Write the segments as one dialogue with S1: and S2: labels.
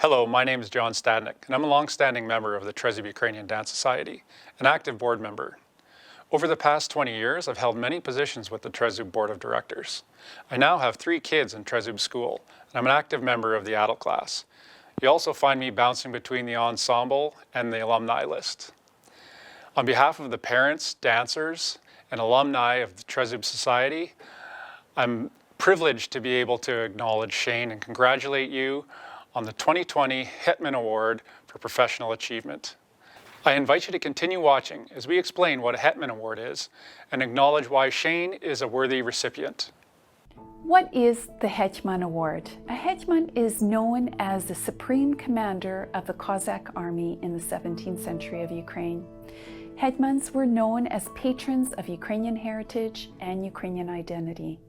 S1: Hello, my name is John Stadnik, and I'm a long-standing member of the Trezub Ukrainian Dance Society, an active board member. Over the past 20 years, I've held many positions with the Trezub Board of Directors. I now have 3 kids in Trezub School, and I'm an active member of the adult class. You also find me bouncing between the ensemble and the alumni list. On behalf of the parents, dancers, and alumni of the Trezub Society, I'm privileged to be able to acknowledge Shane and congratulate you on the 2020 Hetman Award for Professional Achievement. I invite you to continue watching as we explain what a Hetman Award is and acknowledge why Shane is a worthy recipient.
S2: What is the Hetman Award? A Hetman is known as the supreme commander of the Cossack army in the 17th century of Ukraine. Hetmans were known as patrons of Ukrainian heritage and Ukrainian identity.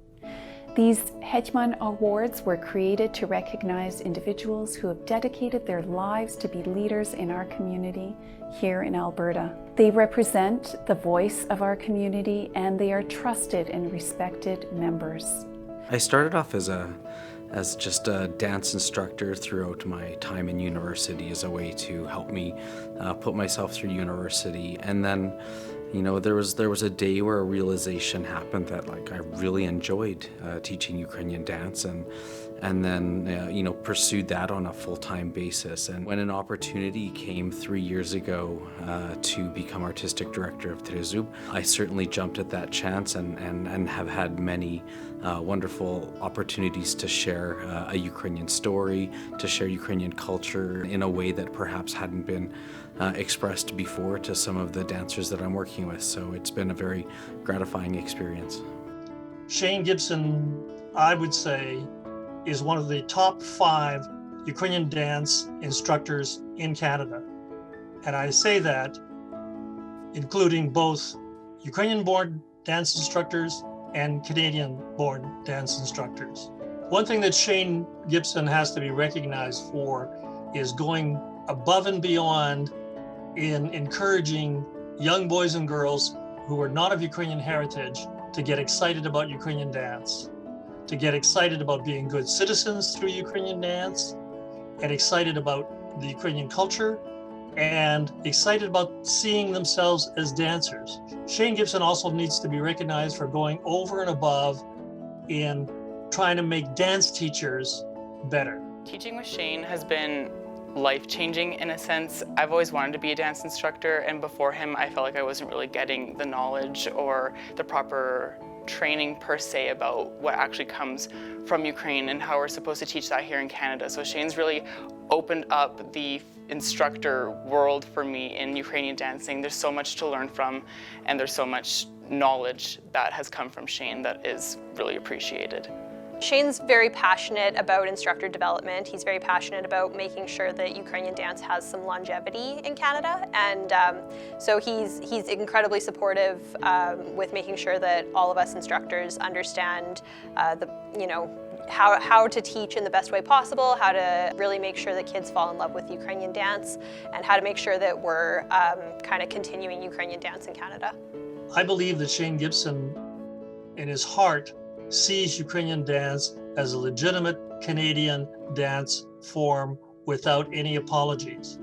S2: These Hetman Awards were created to recognize individuals who have dedicated their lives to be leaders in our community here in Alberta. They represent the voice of our community and they are trusted and respected members.
S3: I started off as just a dance instructor throughout my time in university as a way to help me put myself through university. And then, you know, there was a day where a realization happened that I really enjoyed teaching Ukrainian dance and then you know, pursued that on a full-time basis. And when an opportunity came 3 years ago to become artistic director of Trezub, I certainly jumped at that chance and have had many wonderful opportunities to share a Ukrainian story, to share Ukrainian culture in a way that perhaps hadn't been expressed before to some of the dancers that I'm working with. So it's been a very gratifying experience.
S4: Shane Gibson, I would say, is one of the top 5 Ukrainian dance instructors in Canada. And I say that including both Ukrainian-born dance instructors and Canadian-born dance instructors. One thing that Shane Gibson has to be recognized for is going above and beyond in encouraging young boys and girls who are not of Ukrainian heritage to get excited about Ukrainian dance, to get excited about being good citizens through Ukrainian dance, and excited about the Ukrainian culture, and excited about seeing themselves as dancers. Shane Gibson also needs to be recognized for going over and above in trying to make dance teachers better.
S5: Teaching with Shane has been life-changing in a sense. I've always wanted to be a dance instructor, and before him I felt like I wasn't really getting the knowledge or the proper training per se about what actually comes from Ukraine and how we're supposed to teach that here in Canada. So Shane's really opened up the instructor world for me in Ukrainian dancing. There's so much to learn from, and there's so much knowledge that has come from Shane that is really appreciated.
S6: Shane's very passionate about instructor development. He's very passionate about making sure that Ukrainian dance has some longevity in Canada, and so he's incredibly supportive with making sure that all of us instructors understand how to teach in the best way possible, how to really make sure that kids fall in love with Ukrainian dance, and how to make sure that we're kind of continuing Ukrainian dance in Canada.
S4: I believe that Shane Gibson, in his heart, sees Ukrainian dance as a legitimate Canadian dance form without any apologies.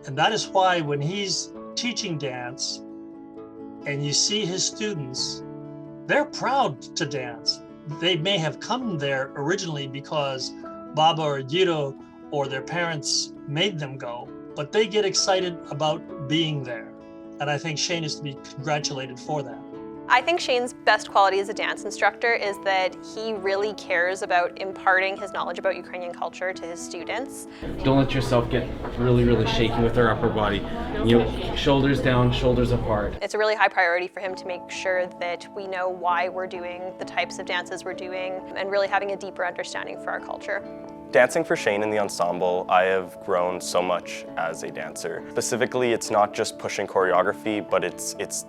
S4: And that is why when he's teaching dance and you see his students, they're proud to dance. They may have come there originally because Baba or Giro or their parents made them go, but they get excited about being there. And I think Shane is to be congratulated for that.
S6: I think Shane's best quality as a dance instructor is that he really cares about imparting his knowledge about Ukrainian culture to his students.
S7: Don't let yourself get really, really shaky with our upper body. You know, shoulders down, shoulders apart.
S6: It's a really high priority for him to make sure that we know why we're doing the types of dances we're doing and really having a deeper understanding for our culture.
S8: Dancing for Shane in the ensemble, I have grown so much as a dancer. Specifically, it's not just pushing choreography, but it's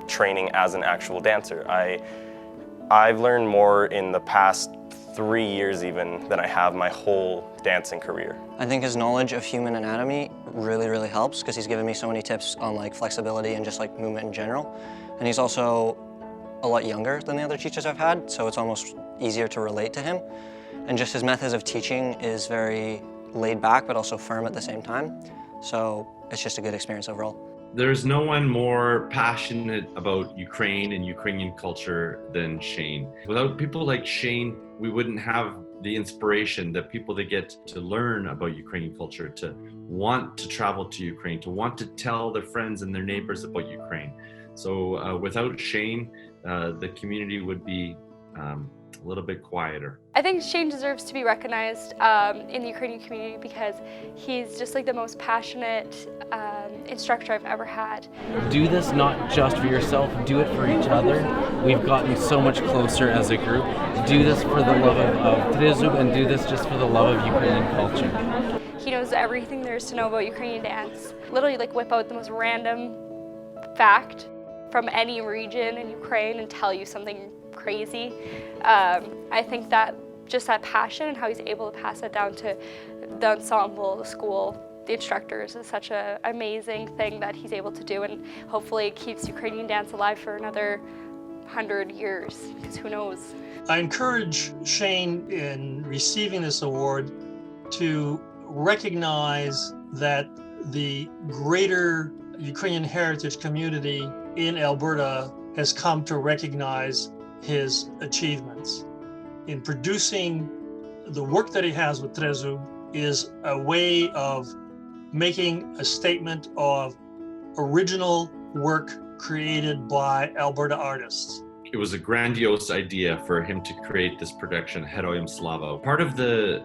S8: training as an actual dancer. I've learned more in the past 3 years even than I have my whole dancing career.
S9: I think his knowledge of human anatomy really helps because he's given me so many tips on flexibility and just movement in general. And he's also a lot younger than the other teachers I've had, so it's almost easier to relate to him. And just his methods of teaching is very laid back but also firm at the same time. So it's just a good experience overall.
S7: There's no one more passionate about Ukraine and Ukrainian culture than Shane. Without people like Shane, we wouldn't have the inspiration that people that get to learn about Ukrainian culture, to want to travel to Ukraine, to want to tell their friends and their neighbors about Ukraine. So without Shane, the community would be a little bit quieter.
S10: I think Shane deserves to be recognized in the Ukrainian community because he's just like the most passionate instructor I've ever had.
S3: Do this not just for yourself, do it for each other. We've gotten so much closer as a group. Do this for the love of Trezub, and do this just for the love of Ukrainian culture.
S10: He knows everything there is to know about Ukrainian dance. Literally like whip out the most random fact from any region in Ukraine and tell you something crazy. I think that just that passion and how he's able to pass that down to the ensemble, the school, the instructors is such an amazing thing that he's able to do, and hopefully it keeps Ukrainian dance alive for another 100 years, because who knows.
S4: I encourage Shane in receiving this award to recognize that the greater Ukrainian heritage community in Alberta has come to recognize his achievements. In producing the work that he has with Trezub is a way of making a statement of original work created by Alberta artists.
S7: It was a grandiose idea for him to create this production, Heroyam Slava. Part of the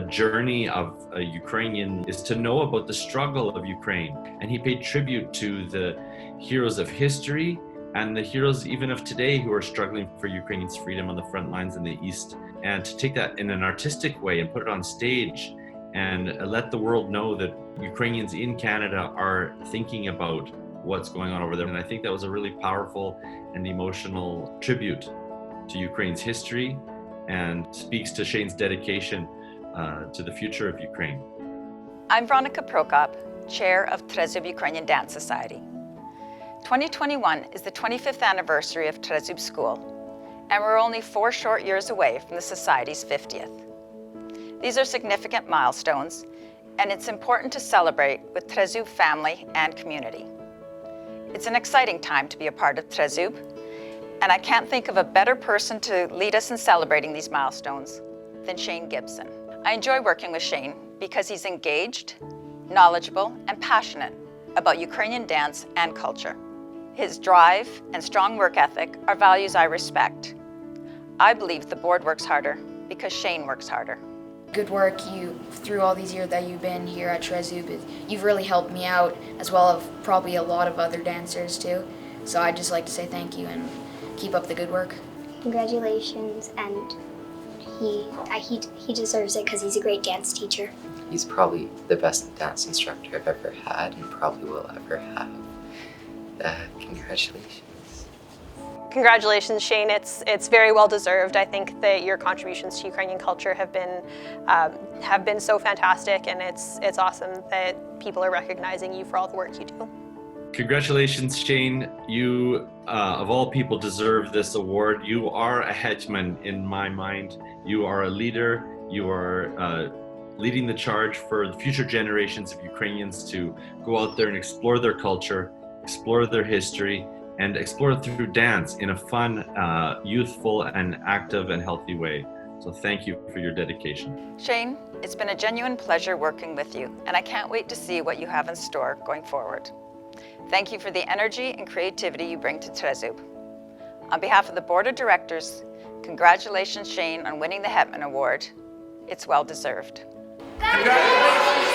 S7: journey of a Ukrainian is to know about the struggle of Ukraine. And he paid tribute to the heroes of history and the heroes even of today who are struggling for Ukrainians' freedom on the front lines in the East. And to take that in an artistic way and put it on stage and let the world know that Ukrainians in Canada are thinking about what's going on over there. And I think that was a really powerful and emotional tribute to Ukraine's history and speaks to Shane's dedication to the future of Ukraine.
S11: I'm Veronica Prokop, Chair of Trezub Ukrainian Dance Society. 2021 is the 25th anniversary of Trezub School, and we're only 4 short years away from the Society's 50th. These are significant milestones, and it's important to celebrate with Trezub family and community. It's an exciting time to be a part of Trezub, and I can't think of a better person to lead us in celebrating these milestones than Shane Gibson. I enjoy working with Shane because he's engaged, knowledgeable, and passionate about Ukrainian dance and culture. His drive and strong work ethic are values I respect. I believe the board works harder because Shane works harder.
S12: Good work through all these years that you've been here at Trezub. You've really helped me out, as well as probably a lot of other dancers too. So I'd just like to say thank you and keep up the good work.
S13: Congratulations, and he deserves it because he's a great dance teacher.
S14: He's probably the best dance instructor I've ever had and probably will ever have. Congratulations.
S6: Congratulations, Shane. It's very well deserved. I think that your contributions to Ukrainian culture have been so fantastic, and it's awesome that people are recognizing you for all the work you do.
S7: Congratulations, Shane. You, of all people, deserve this award. You are a hetman in my mind. You are a leader. You are leading the charge for the future generations of Ukrainians to go out there and explore their culture, explore their history, and explore it through dance in a fun, youthful, and active and healthy way. So thank you for your dedication.
S11: Shane, it's been a genuine pleasure working with you, and I can't wait to see what you have in store going forward. Thank you for the energy and creativity you bring to Trezub. On behalf of the Board of Directors, congratulations, Shane, on winning the Hetman Award. It's well deserved.
S13: Congratulations!